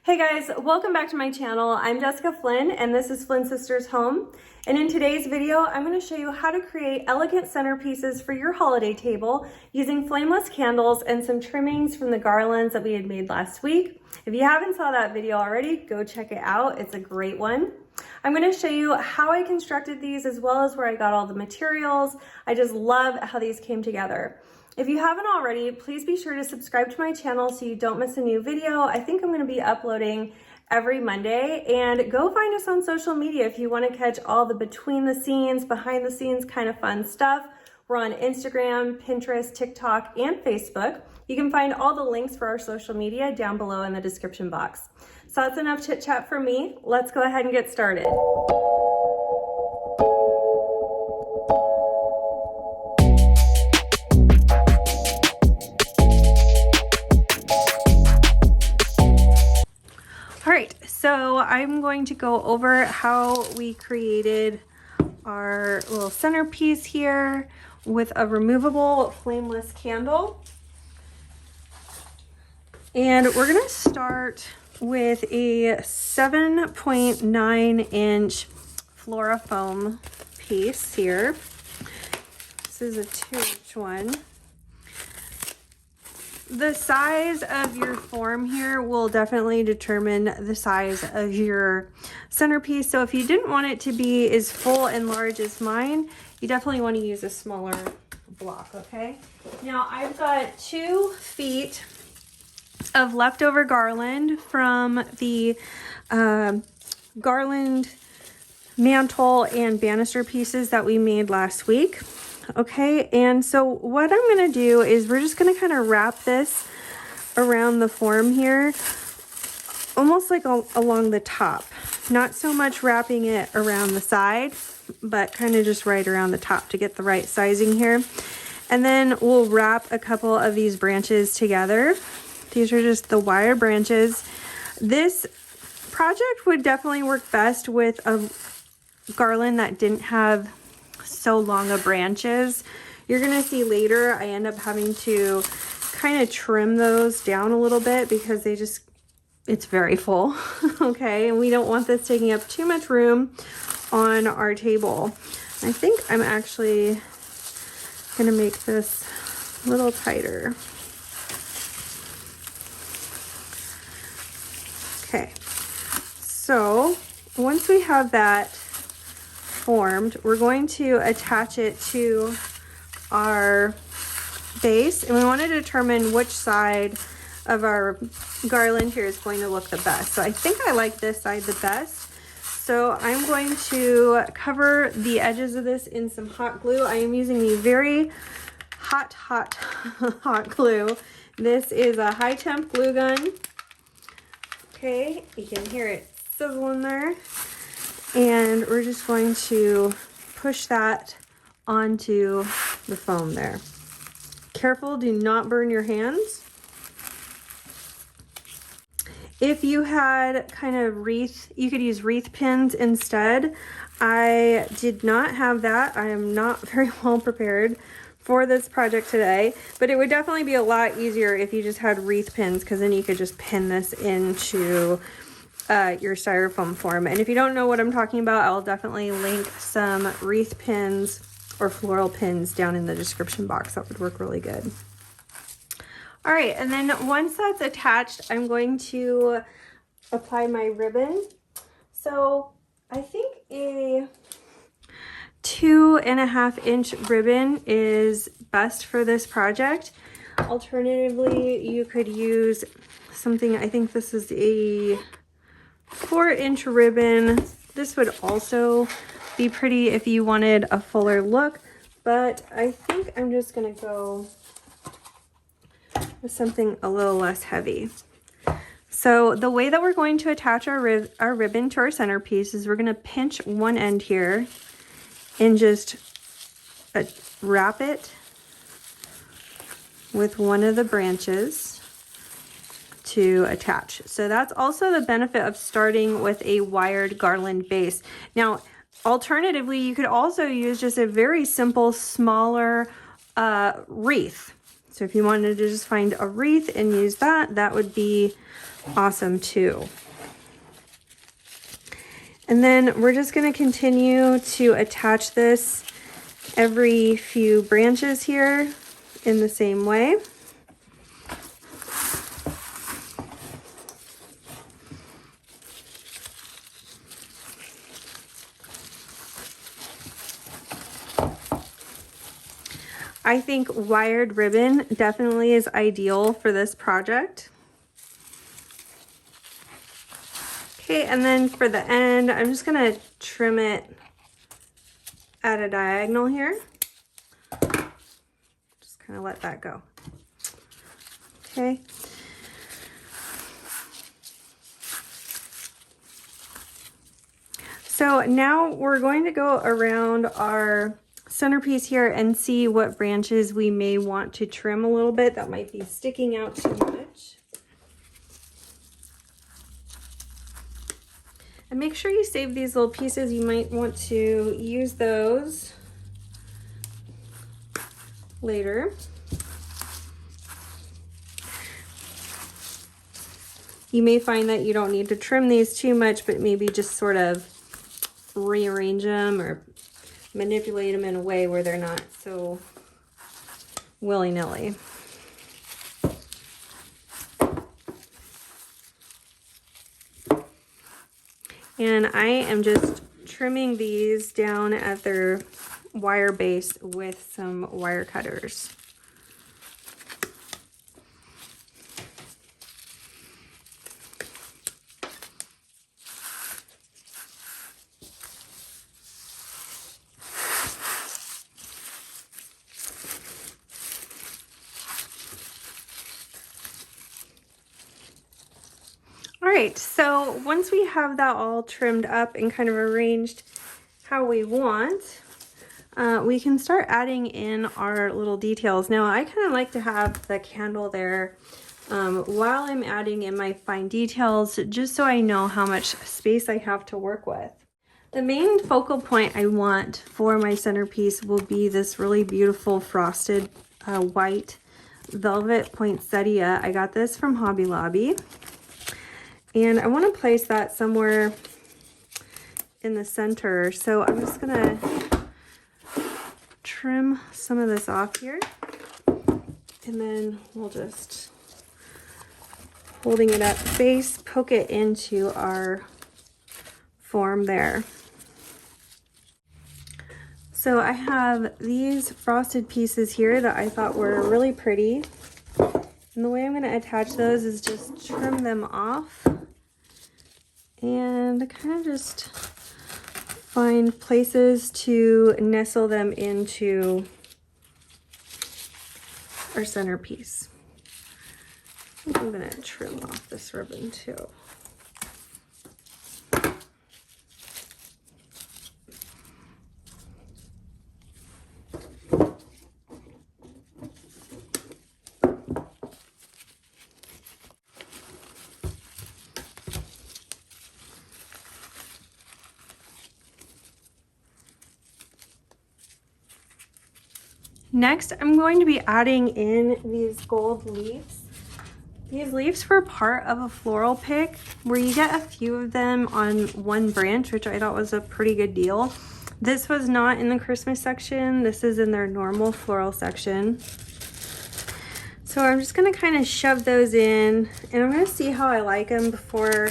Hey guys, welcome back to my channel. I'm Jessica Flynn and this is Flynn Sisters Home. And in today's video, I'm going to show you how to create elegant centerpieces for your holiday table using flameless candles and some trimmings from the garlands that we had made last week. If you haven't saw that video already, go check it out. It's a great one. I'm going to show you how I constructed these as well as where I got all the materials. I just love how these came together. If you haven't already, please be sure to subscribe to my channel so you don't miss a new video. I think I'm going to be uploading every Monday, and go find us on social media if you want to catch all the between the scenes, behind the scenes kind of fun stuff. We're on Instagram, Pinterest, TikTok, and Facebook. You can find all the links for our social media down below in the description box. So that's enough chit chat for me. Let's go ahead and get started. So I'm going to go over how we created our little centerpiece here with a removable flameless candle. And we're going to start with a 7.9 inch floral foam piece here. This is a 2-inch one. The size of your form here will definitely determine the size of your centerpiece. So if you didn't want it to be as full and large as mine, you definitely want to use a smaller block, okay? Now I've got 2 feet of leftover garland from the garland mantle and banister pieces that we made last week. Okay, and so what I'm going to do is we're just going to kind of wrap this around the form here, almost like along the top. Not so much wrapping it around the side, but kind of just right around the top to get the right sizing here. And then we'll wrap a couple of these branches together. These are just the wire branches. This project would definitely work best with a garland that didn't have so long of branches. You're gonna see later I end up having to kind of trim those down a little bit because it's very full. Okay, and we don't want this taking up too much room on our table. I think I'm actually gonna make this a little tighter. Okay, so once we have that formed, we're going to attach it to our base, and we want to determine which side of our garland here is going to look the best. So I think I like this side the best. So I'm going to cover the edges of this in some hot glue. I am using the very hot glue. This is a high temp glue gun. Okay, you can hear it sizzling there. And we're just going to push that onto the foam there. Careful, do not burn your hands. If you had kind of wreath, you could use wreath pins instead. I did not have that. I am not very well prepared for this project today, but it would definitely be a lot easier if you just had wreath pins, because then you could just pin this into your styrofoam form. And if you don't know what I'm talking about, I'll definitely link some wreath pins or floral pins down in the description box. That would work really good. All right, and then once that's attached, I'm going to apply my ribbon. So I think a 2.5 inch ribbon is best for this project. Alternatively, you could use something, I think this is a 4-inch ribbon. This would also be pretty if you wanted a fuller look, but I think I'm just gonna go with something a little less heavy. So the way that we're going to attach our ribbon to our centerpiece is we're gonna pinch one end here and just wrap it with one of the branches to attach. So that's also the benefit of starting with a wired garland base. Now, alternatively, you could also use just a very simple, smaller wreath. So if you wanted to just find a wreath and use that, that would be awesome too. And then we're just going to continue to attach this every few branches here in the same way. I think wired ribbon definitely is ideal for this project. Okay, and then for the end, I'm just gonna trim it at a diagonal here. Just kind of let that go. Okay. So now we're going to go around our centerpiece here and see what branches we may want to trim a little bit that might be sticking out too much. And make sure you save these little pieces. You might want to use those later. You may find that you don't need to trim these too much, but maybe just sort of rearrange them or manipulate them in a way where they're not so willy-nilly. And I am just trimming these down at their wire base with some wire cutters. All right, so once we have that all trimmed up and kind of arranged how we want, we can start adding in our little details. Now, I kind of like to have the candle there while I'm adding in my fine details, just so I know how much space I have to work with. The main focal point I want for my centerpiece will be this really beautiful frosted white velvet poinsettia. I got this from Hobby Lobby. And I want to place that somewhere in the center. So I'm just going to trim some of this off here. And then we'll just, holding it up base, poke it into our form there. So I have these frosted pieces here that I thought were really pretty. And the way I'm going to attach those is just trim them off and kind of just find places to nestle them into our centerpiece. I think I'm going to trim off this ribbon too. Next, I'm going to be adding in these gold leaves. These leaves were part of a floral pick where you get a few of them on one branch, which I thought was a pretty good deal. This was not in the Christmas section. This is in their normal floral section. So I'm just going to kind of shove those in, and I'm going to see how I like them before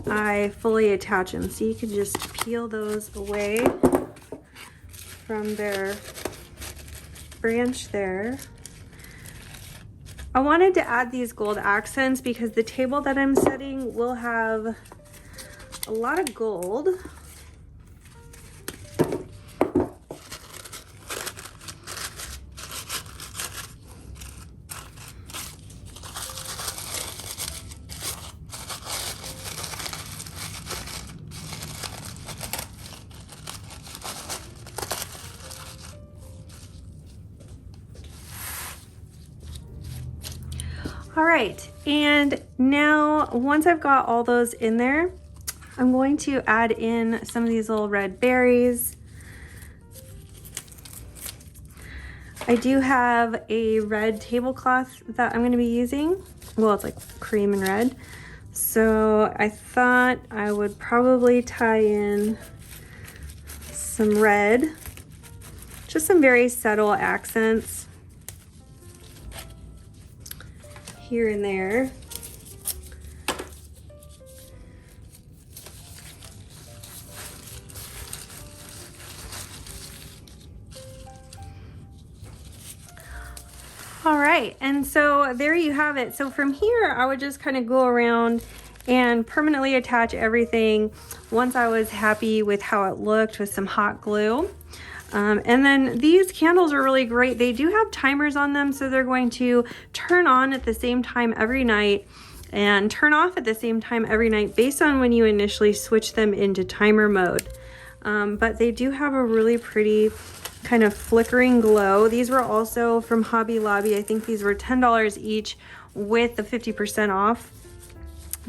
I fully attach them. So you can just peel those away from their branch there. I wanted to add these gold accents because the table that I'm setting will have a lot of gold. All right, and now once I've got all those in there, I'm going to add in some of these little red berries. I do have a red tablecloth that I'm going to be using. well, it's like cream and red. So I thought I would probably tie in some red, just some very subtle accents here and there. All right, and so there you have it. So from here, I would just kind of go around and permanently attach everything once I was happy with how it looked with some hot glue. And then these candles are really great. They do have timers on them, so they're going to turn on at the same time every night and turn off at the same time every night based on when you initially switch them into timer mode. But they do have a really pretty kind of flickering glow. These were also from Hobby Lobby. I think these were $10 each with the 50% off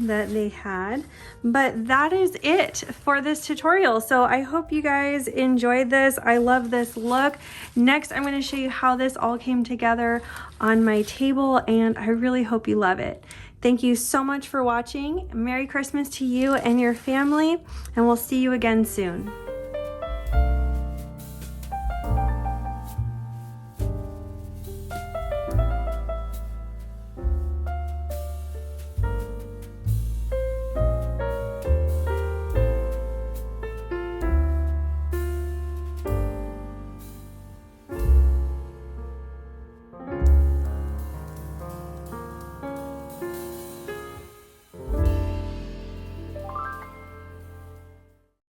that they had. But that is it for this tutorial. So I hope you guys enjoyed this. I love this look. Next, I'm going to show you how this all came together on my table, and I really hope you love it. Thank you so much for watching. Merry Christmas to you and your family, and we'll see you again soon.